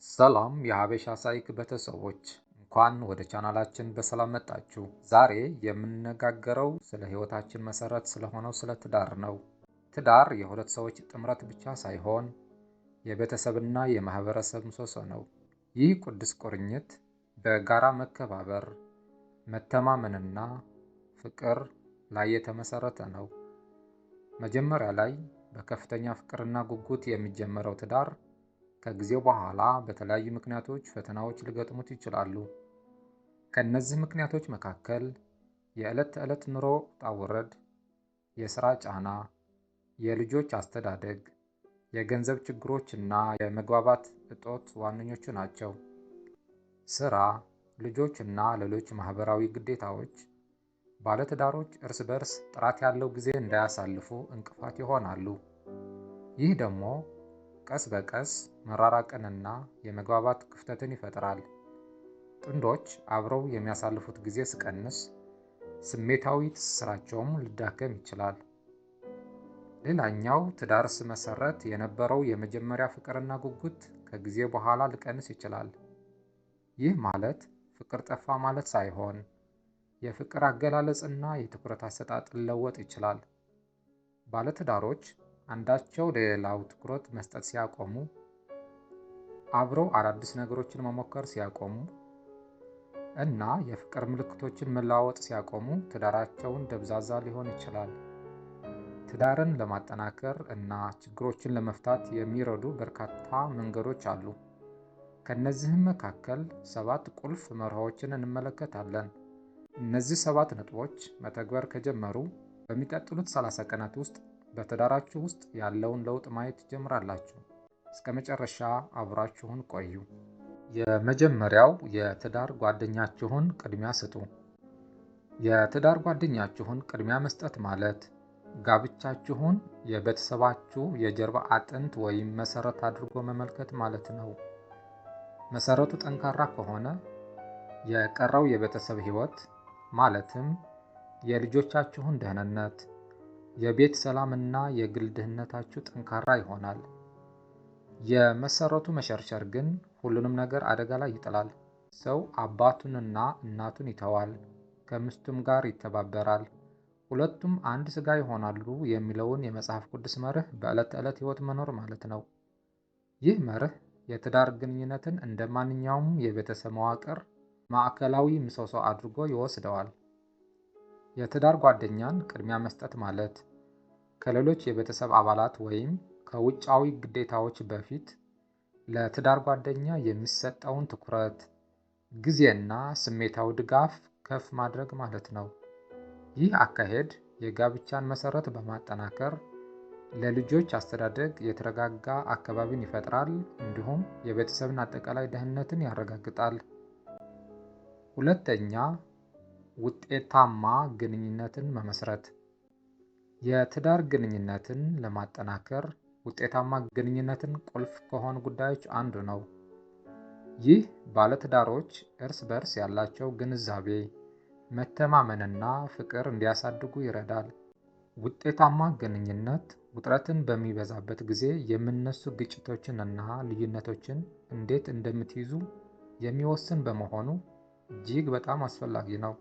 ሰላም የሀበሻ ሳይክ ቤተሰቦች እንኳን ወደ ቻናላችን በሰላም መጣችሁ። ዛሬ የምንነጋገረው ስለ ህይወታችን መሰረት ስለሆነው ስለ ትዳር ነው። ትዳር የሁለት ሰዎች ጥምረት ብቻ ሳይሆን የቤተሰብና የማህበረሰብ ምሰሶ ነው። ይህ ቅዱስ ቁርኝት በጋራ መከባበር፣ መተማመንና ፍቅር ላይ የተመሰረተ ነው። መጀመሪያ ላይ በከፍተኛ ፍቅርና ጉጉት የሚጀመረው ትዳር ከጊዜ በኋላ በተለያዩ ምክንያቶች ፈተናዎች ሊገጥሙት ይችላሉ። ከነዚህ ምክንያቶች መካከል የዕለት ተዕለት ኑሮ ውጣ ውረድ፣ የሥራ ጫና፣ የልጆች አስተዳደግ፣ የገንዘብ ችግሮች እና የመግባባት እጦት ዋነኞቹ ናቸው። ሥራ፣ ልጆች እና ሌሎች ማህበራዊ ግዴታዎች ባለትዳሮች እርስ በርስ ጥራት ያለው ጊዜ እንዳያሳልፉ እንቅፋት ይሆናሉ። ይህ ደግሞ ቀስ በቀስ መራራቅንና የመግባባት ክፍተትን ይፈጥራል። ጥንዶች አብረው የሚያሳልፉት ጊዜ ሲቀንስ ስሜታዊ ትስስራቸውም ሊዳከም ይችላል። ሌላኛው ትዳር ሲመሰረት የነበረው የመጀመሪያ ፍቅርና ጉጉት ከጊዜ በኋላ ሊቀንስ ይችላል። ይህ ማለት ፍቅር ጠፋ ማለት ሳይሆን የፍቅር አገላለጽና የትኩረት አሰጣጥ ሊለወጥ ይችላል። ባለትዳሮች አንዳቸው ለሌላው ትኩረት መስጠት ሲያቆሙ፣ አብረው አዳዲስ ነገሮችን መሞከር ሲያቆሙ እና የፍቅር ምልክቶችን መለዋወጥ ሲያቆሙ ትዳራቸውን ደብዛዛ ሊሆን ይችላል። ትዳርን ለማጠናከር እና ችግሮችን ለመፍታት የሚረዱ በርካታ መንገዶች አሉ። ከነዚህም መካከል 7 ቁልፍ መርሆችን እንመለከታለን። እነዚህ 7 ነጥቦች መተግበር ከጀመሩ በሚቀጥሉት 30 ቀናት ውስጥ በትዳራችሁ ውስጥ ያለውን ለውጥ ማየት ትጀምራላችሁ። እስከ መጨረሻ አብራችሁን ቆዩ። የመጀመሪያው የትዳር ጓደኛችሁን ቅድሚያ ስጡ። የትዳር ጓደኛችሁን ቅድሚያ መስጠት ማለት ጋብቻችሁን የቤተሰባችሁ የጀርባ አጥንት ወይም መሰረት አድርጎ መመልከት ማለት ነው። መሰረቱ ጠንካራ ከሆነ የቀረው የቤተሰብ ህይወት ማለትም የልጆቻችሁን ደህንነት፣ የቤት ሰላም እና የግል ደህንነታችሁ ጠንካራ ይሆናል። የመሰረቱ መሸርሸር ግን ሁሉንም ነገር አደጋ ላይ ይጥላል። ሰው አባቱንና እናቱን ይተዋል፣ ከሚስቱም ጋር ይተባበራል፣ ሁለቱም አንድ ሥጋ ይሆናሉ የሚለውን የመጽሐፍ ቅዱስ መርህ በዕለት ተዕለት ህይወት መኖር ማለት ነው። ይህ መርህ የትዳር ግንኙነትን እንደ ማንኛውም የቤተሰብ መዋቅር ማዕከላዊ ምሰሶ አድርጎ ይወስደዋል። የትዳር ጓደኛን ቅድሚያ መስጠት ማለት ከሌሎች የቤተሰብ አባላት ወይም ከውጫዊ ግዴታዎች በፊት ለትዳር ጓደኛ የሚሰጠውን ትኩረት፣ ጊዜና ስሜታዊ ድጋፍ ከፍ ማድረግ ማለት ነው። ይህ አካሄድ የጋብቻን መሰረት በማጠናከር ለልጆች አስተዳደግ የተረጋጋ አካባቢን ይፈጥራል፣ እንዲሁም የቤተሰብን አጠቃላይ ደህንነትን ያረጋግጣል። ሁለተኛ፣ ውጤታማ ግንኙነትን መመስረት። የትዳር ግንኙነትን ለማጠናከር ውጤታማ ግንኙነትን ቁልፍ ከሆኑ ጉዳዮች አንዱ ነው። ይህ ባለትዳሮች እርስ በርስ ያላቸው ግንዛቤ፣ መተማመንና ፍቅር እንዲያሳድጉ ይረዳል። ውጤታማ ግንኙነት ውጥረትን በሚበዛበት ጊዜ የሚነሱ ግጭቶችን እና ልዩነቶችን እንዴት እንደምትይዙ የሚወስን በመሆኑ እጅግ በጣም አስፈላጊ ነው።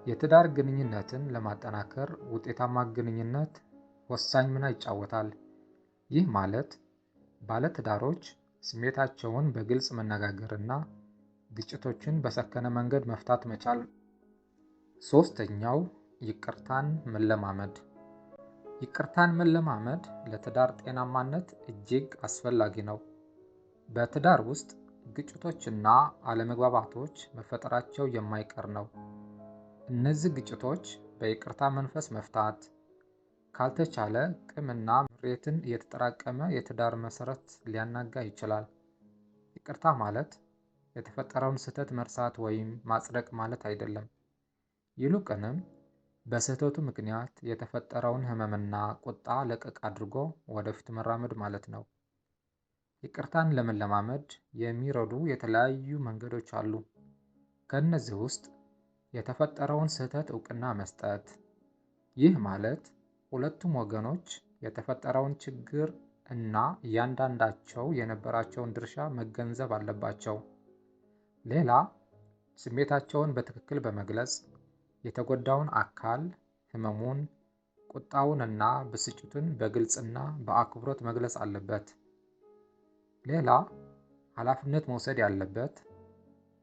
የትዳር ግንኙነትን ለማጠናከር ውጤታማ ግንኙነት ወሳኝ ሚና ይጫወታል። ይህ ማለት ባለትዳሮች ስሜታቸውን በግልጽ መነጋገርና ግጭቶችን በሰከነ መንገድ መፍታት መቻል። ሶስተኛው፣ ይቅርታን መለማመድ። ይቅርታን መለማመድ ለትዳር ጤናማነት እጅግ አስፈላጊ ነው። በትዳር ውስጥ ግጭቶችና አለመግባባቶች መፈጠራቸው የማይቀር ነው። እነዚህ ግጭቶች በይቅርታ መንፈስ መፍታት ካልተቻለ ቂምና ምሬትን እየተጠራቀመ የትዳር መሰረት ሊያናጋ ይችላል። ይቅርታ ማለት የተፈጠረውን ስህተት መርሳት ወይም ማጽደቅ ማለት አይደለም። ይልቁንም በስህተቱ ምክንያት የተፈጠረውን ህመምና ቁጣ ለቀቅ አድርጎ ወደፊት መራመድ ማለት ነው። ይቅርታን ለመለማመድ የሚረዱ የተለያዩ መንገዶች አሉ። ከእነዚህ ውስጥ የተፈጠረውን ስህተት እውቅና መስጠት። ይህ ማለት ሁለቱም ወገኖች የተፈጠረውን ችግር እና እያንዳንዳቸው የነበራቸውን ድርሻ መገንዘብ አለባቸው። ሌላ፣ ስሜታቸውን በትክክል በመግለጽ የተጎዳውን አካል ህመሙን፣ ቁጣውን እና ብስጭቱን በግልጽና በአክብሮት መግለጽ አለበት። ሌላ፣ ኃላፊነት መውሰድ ያለበት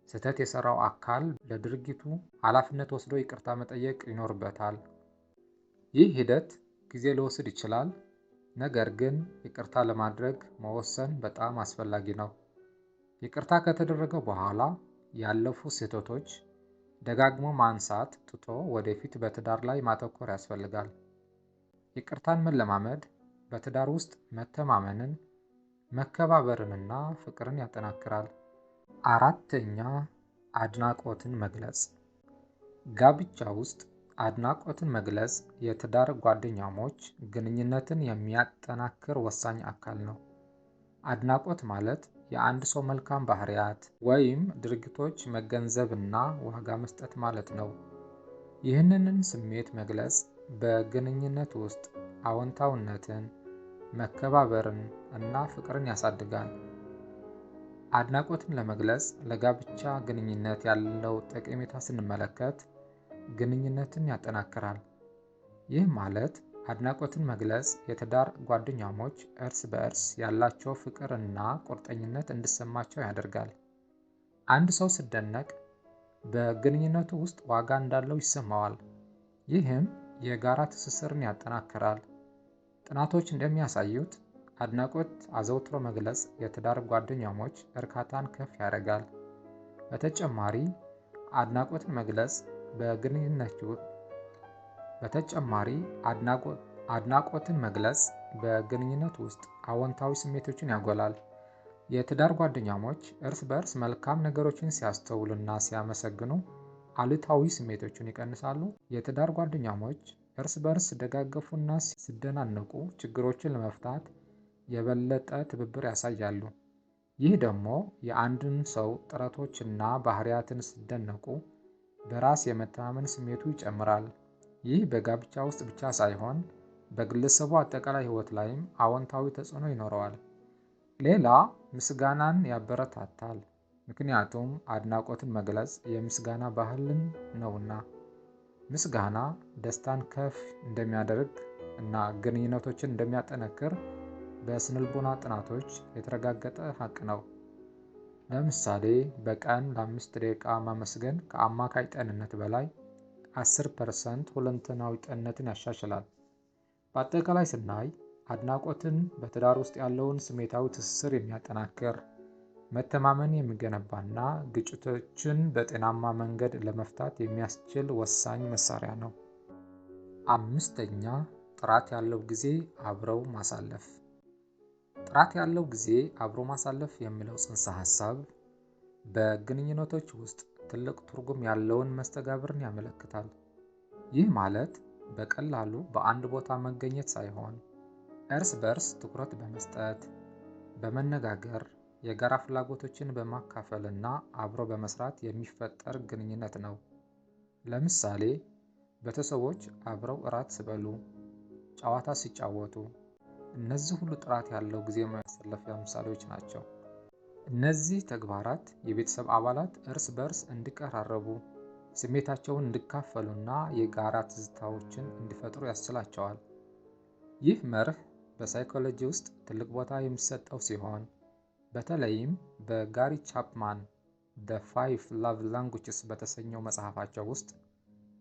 ስህተት የሰራው አካል ለድርጊቱ ኃላፊነት ወስዶ ይቅርታ መጠየቅ ይኖርበታል። ይህ ሂደት ጊዜ ሊወስድ ይችላል፣ ነገር ግን ይቅርታ ለማድረግ መወሰን በጣም አስፈላጊ ነው። ይቅርታ ከተደረገ በኋላ ያለፉ ስህተቶች ደጋግሞ ማንሳት ትቶ ወደፊት በትዳር ላይ ማተኮር ያስፈልጋል። ይቅርታን መለማመድ በትዳር ውስጥ መተማመንን፣ መከባበርንና ፍቅርን ያጠናክራል። አራተኛ፣ አድናቆትን መግለጽ። ጋብቻ ውስጥ አድናቆትን መግለጽ የትዳር ጓደኛሞች ግንኙነትን የሚያጠናክር ወሳኝ አካል ነው። አድናቆት ማለት የአንድ ሰው መልካም ባህሪያት ወይም ድርጊቶች መገንዘብና ዋጋ መስጠት ማለት ነው። ይህንን ስሜት መግለጽ በግንኙነት ውስጥ አዎንታዊነትን፣ መከባበርን እና ፍቅርን ያሳድጋል። አድናቆትን ለመግለጽ ለጋብቻ ግንኙነት ያለው ጠቀሜታ ስንመለከት ግንኙነትን ያጠናክራል። ይህ ማለት አድናቆትን መግለጽ የትዳር ጓደኛሞች እርስ በእርስ ያላቸው ፍቅር እና ቁርጠኝነት እንዲሰማቸው ያደርጋል። አንድ ሰው ሲደነቅ በግንኙነቱ ውስጥ ዋጋ እንዳለው ይሰማዋል። ይህም የጋራ ትስስርን ያጠናክራል። ጥናቶች እንደሚያሳዩት አድናቆት አዘውትሮ መግለጽ የትዳር ጓደኛሞች እርካታን ከፍ ያደርጋል። በተጨማሪ አድናቆትን መግለጽ አድናቆትን መግለጽ በግንኙነት ውስጥ አዎንታዊ ስሜቶችን ያጎላል። የትዳር ጓደኛሞች እርስ በርስ መልካም ነገሮችን ሲያስተውሉና ሲያመሰግኑ አሉታዊ ስሜቶችን ይቀንሳሉ። የትዳር ጓደኛሞች እርስ በርስ ሲደጋገፉና ሲደናነቁ ችግሮችን ለመፍታት የበለጠ ትብብር ያሳያሉ። ይህ ደግሞ የአንድን ሰው ጥረቶች እና ባህሪያትን ሲደነቁ በራስ የመተማመን ስሜቱ ይጨምራል። ይህ በጋብቻ ውስጥ ብቻ ሳይሆን በግለሰቡ አጠቃላይ ሕይወት ላይም አዎንታዊ ተጽዕኖ ይኖረዋል። ሌላ፣ ምስጋናን ያበረታታል። ምክንያቱም አድናቆትን መግለጽ የምስጋና ባህልን ነውና። ምስጋና ደስታን ከፍ እንደሚያደርግ እና ግንኙነቶችን እንደሚያጠነክር በስነልቦና ጥናቶች የተረጋገጠ ሀቅ ነው። ለምሳሌ በቀን ለ5 ደቂቃ ማመስገን ከአማካይ ጤንነት በላይ 10% ሁለንተናዊ ጤንነትን ያሻሽላል። በአጠቃላይ ስናይ አድናቆትን በትዳር ውስጥ ያለውን ስሜታዊ ትስስር የሚያጠናክር፣ መተማመን የሚገነባና ግጭቶችን በጤናማ መንገድ ለመፍታት የሚያስችል ወሳኝ መሳሪያ ነው። አምስተኛ፣ ጥራት ያለው ጊዜ አብረው ማሳለፍ። ጥራት ያለው ጊዜ አብሮ ማሳለፍ የሚለው ጽንሰ ሀሳብ በግንኙነቶች ውስጥ ትልቅ ትርጉም ያለውን መስተጋብርን ያመለክታል። ይህ ማለት በቀላሉ በአንድ ቦታ መገኘት ሳይሆን እርስ በርስ ትኩረት በመስጠት፣ በመነጋገር፣ የጋራ ፍላጎቶችን በማካፈል እና አብሮ በመስራት የሚፈጠር ግንኙነት ነው። ለምሳሌ ቤተሰቦች አብረው እራት ሲበሉ፣ ጨዋታ ሲጫወቱ፣ እነዚህ ሁሉ ጥራት ያለው ጊዜ ማሳለፊያ ምሳሌዎች ናቸው። እነዚህ ተግባራት የቤተሰብ አባላት እርስ በርስ እንዲቀራረቡ፣ ስሜታቸውን እንዲካፈሉና የጋራ ትዝታዎችን እንዲፈጥሩ ያስችላቸዋል። ይህ መርህ በሳይኮሎጂ ውስጥ ትልቅ ቦታ የሚሰጠው ሲሆን በተለይም በጋሪ ቻፕማን "ዘ 5 ላቭ ላንጉዌጅስ" በተሰኘው መጽሐፋቸው ውስጥ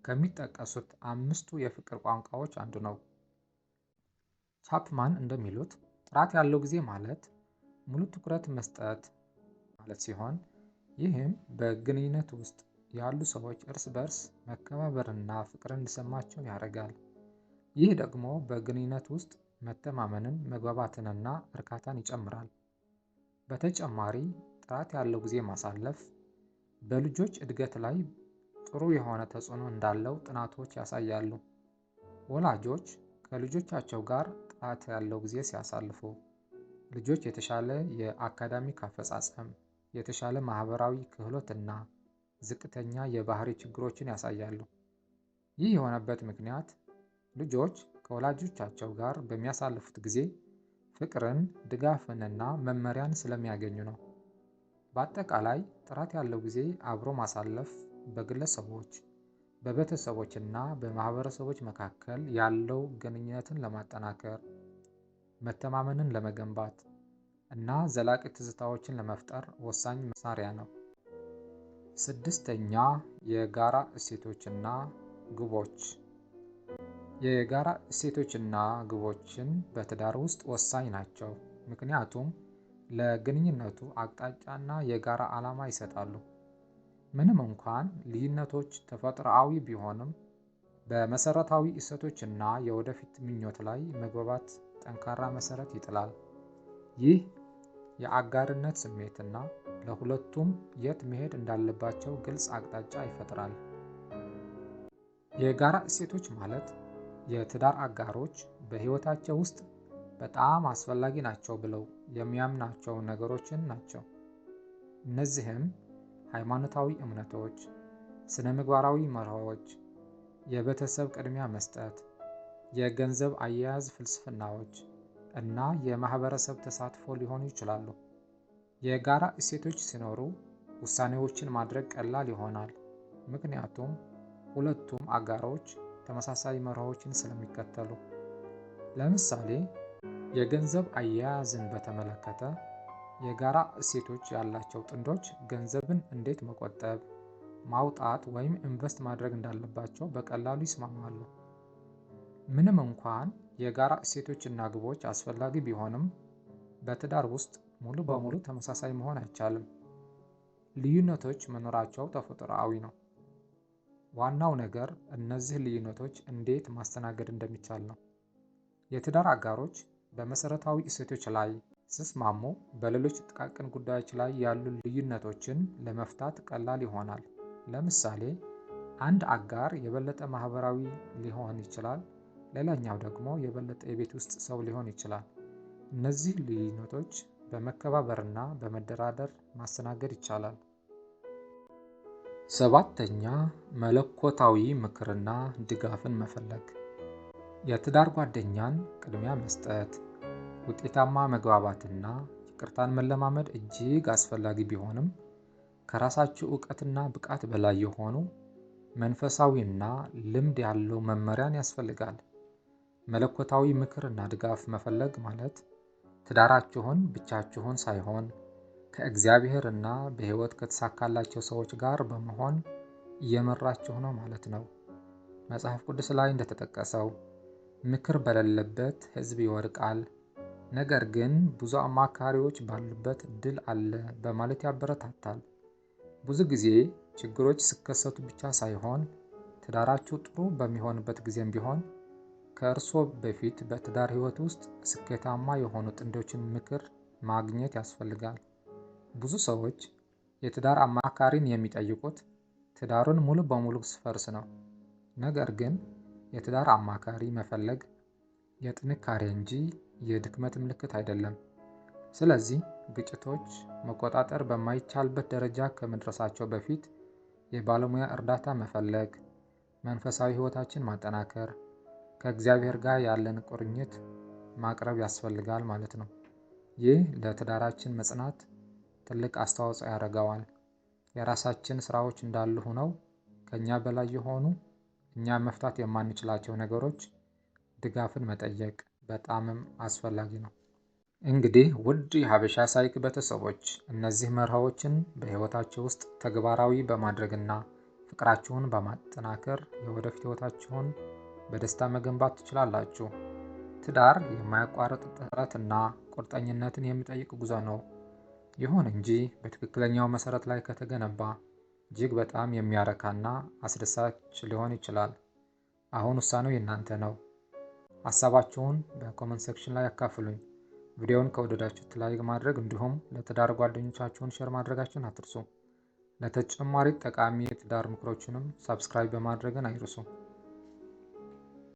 ከሚጠቀሱት 5ቱ የፍቅር ቋንቋዎች አንዱ ነው። ቻፕማን እንደሚሉት ጥራት ያለው ጊዜ ማለት ሙሉ ትኩረት መስጠት ማለት ሲሆን፣ ይህም በግንኙነት ውስጥ ያሉ ሰዎች እርስ በርስ መከባበርና ፍቅር እንዲሰማቸው ያደርጋል። ይህ ደግሞ በግንኙነት ውስጥ መተማመንን፣ መግባባትንና እርካታን ይጨምራል። በተጨማሪ ጥራት ያለው ጊዜ ማሳለፍ በልጆች እድገት ላይ ጥሩ የሆነ ተጽዕኖ እንዳለው ጥናቶች ያሳያሉ። ወላጆች ከልጆቻቸው ጋር ጥራት ያለው ጊዜ ሲያሳልፉ ልጆች የተሻለ የአካዳሚክ አፈጻጸም፣ የተሻለ ማህበራዊ ክህሎት እና ዝቅተኛ የባህሪ ችግሮችን ያሳያሉ። ይህ የሆነበት ምክንያት ልጆች ከወላጆቻቸው ጋር በሚያሳልፉት ጊዜ ፍቅርን፣ ድጋፍንና መመሪያን ስለሚያገኙ ነው። በአጠቃላይ ጥራት ያለው ጊዜ አብሮ ማሳለፍ በግለሰቦች፣ በቤተሰቦች እና በማህበረሰቦች መካከል ያለው ግንኙነትን ለማጠናከር፣ መተማመንን ለመገንባት እና ዘላቂ ትዝታዎችን ለመፍጠር ወሳኝ መሳሪያ ነው። ስድስተኛ የጋራ እሴቶችና ግቦች። የጋራ እሴቶችና ግቦችን በትዳር ውስጥ ወሳኝ ናቸው፣ ምክንያቱም ለግንኙነቱ አቅጣጫና የጋራ ዓላማ ይሰጣሉ። ምንም እንኳን ልዩነቶች ተፈጥሯዊ ቢሆንም፣ በመሰረታዊ እሴቶችና የወደፊት ምኞት ላይ መግባባት ጠንካራ መሰረት ይጥላል። ይህ የአጋርነት ስሜትና ለሁለቱም የት መሄድ እንዳለባቸው ግልጽ አቅጣጫ ይፈጥራል። የጋራ እሴቶች ማለት የትዳር አጋሮች በሕይወታቸው ውስጥ በጣም አስፈላጊ ናቸው ብለው የሚያምናቸው ነገሮችን ናቸው። እነዚህም ሃይማኖታዊ እምነቶች፣ ስነ ምግባራዊ መርሆዎች፣ የቤተሰብ ቅድሚያ መስጠት፣ የገንዘብ አያያዝ ፍልስፍናዎች እና የማህበረሰብ ተሳትፎ ሊሆኑ ይችላሉ። የጋራ እሴቶች ሲኖሩ ውሳኔዎችን ማድረግ ቀላል ይሆናል፣ ምክንያቱም ሁለቱም አጋሮች ተመሳሳይ መርሆችን ስለሚከተሉ። ለምሳሌ የገንዘብ አያያዝን በተመለከተ የጋራ እሴቶች ያላቸው ጥንዶች ገንዘብን እንዴት መቆጠብ፣ ማውጣት ወይም ኢንቨስት ማድረግ እንዳለባቸው በቀላሉ ይስማማሉ። ምንም እንኳን የጋራ እሴቶች እና ግቦች አስፈላጊ ቢሆንም፣ በትዳር ውስጥ ሙሉ በሙሉ ተመሳሳይ መሆን አይቻልም። ልዩነቶች መኖራቸው ተፈጥሯዊ ነው። ዋናው ነገር እነዚህ ልዩነቶች እንዴት ማስተናገድ እንደሚቻል ነው። የትዳር አጋሮች በመሰረታዊ እሴቶች ላይ ሲስማሙ በሌሎች ጥቃቅን ጉዳዮች ላይ ያሉ ልዩነቶችን ለመፍታት ቀላል ይሆናል። ለምሳሌ አንድ አጋር የበለጠ ማህበራዊ ሊሆን ይችላል፣ ሌላኛው ደግሞ የበለጠ የቤት ውስጥ ሰው ሊሆን ይችላል። እነዚህ ልዩነቶች በመከባበርና በመደራደር ማስተናገድ ይቻላል። ሰባተኛ መለኮታዊ ምክርና ድጋፍን መፈለግ። የትዳር ጓደኛን ቅድሚያ መስጠት፣ ውጤታማ መግባባትና ይቅርታን መለማመድ እጅግ አስፈላጊ ቢሆንም፣ ከራሳችሁ እውቀትና ብቃት በላይ የሆኑ መንፈሳዊና ልምድ ያለው መመሪያን ያስፈልጋል። መለኮታዊ ምክር እና ድጋፍ መፈለግ ማለት ትዳራችሁን ብቻችሁን ሳይሆን ከእግዚአብሔር እና በሕይወት ከተሳካላቸው ሰዎች ጋር በመሆን እየመራችሁ ነው ማለት ነው። መጽሐፍ ቅዱስ ላይ እንደተጠቀሰው ምክር በሌለበት ሕዝብ ይወድቃል፣ ነገር ግን ብዙ አማካሪዎች ባሉበት ድል አለ በማለት ያበረታታል። ብዙ ጊዜ ችግሮች ሲከሰቱ ብቻ ሳይሆን ትዳራችሁ ጥሩ በሚሆንበት ጊዜም ቢሆን ከእርስዎ በፊት በትዳር ሕይወት ውስጥ ስኬታማ የሆኑ ጥንዶችን ምክር ማግኘት ያስፈልጋል። ብዙ ሰዎች የትዳር አማካሪን የሚጠይቁት ትዳሩን ሙሉ በሙሉ ሲፈርስ ነው። ነገር ግን የትዳር አማካሪ መፈለግ የጥንካሬ እንጂ የድክመት ምልክት አይደለም። ስለዚህ ግጭቶች መቆጣጠር በማይቻልበት ደረጃ ከመድረሳቸው በፊት የባለሙያ እርዳታ መፈለግ፣ መንፈሳዊ ሕይወታችን ማጠናከር፣ ከእግዚአብሔር ጋር ያለን ቁርኝት ማቅረብ ያስፈልጋል ማለት ነው። ይህ ለትዳራችን መጽናት ትልቅ አስተዋጽኦ ያደርገዋል። የራሳችን ስራዎች እንዳሉ ሆነው ከእኛ በላይ የሆኑ እኛ መፍታት የማንችላቸው ነገሮች ድጋፍን መጠየቅ በጣምም አስፈላጊ ነው። እንግዲህ ውድ የሀበሻ ሳይክ ቤተሰቦች እነዚህ መርሆዎችን በሕይወታችሁ ውስጥ ተግባራዊ በማድረግና ፍቅራችሁን በማጠናከር የወደፊት ሕይወታችሁን በደስታ መገንባት ትችላላችሁ። ትዳር የማያቋርጥ ጥረትና ቁርጠኝነትን የሚጠይቅ ጉዞ ነው። ይሁን እንጂ በትክክለኛው መሰረት ላይ ከተገነባ እጅግ በጣም የሚያረካና አስደሳች ሊሆን ይችላል። አሁን ውሳኔው የእናንተ ነው። ሀሳባችሁን በኮመንት ሴክሽን ላይ ያካፍሉኝ። ቪዲዮውን ከወደዳችሁት ላይክ ማድረግ እንዲሁም ለትዳር ጓደኞቻችሁን ሼር ማድረጋችሁን አትርሱ። ለተጨማሪ ጠቃሚ የትዳር ምክሮችንም ሰብስክራይብ በማድረግን አይርሱ።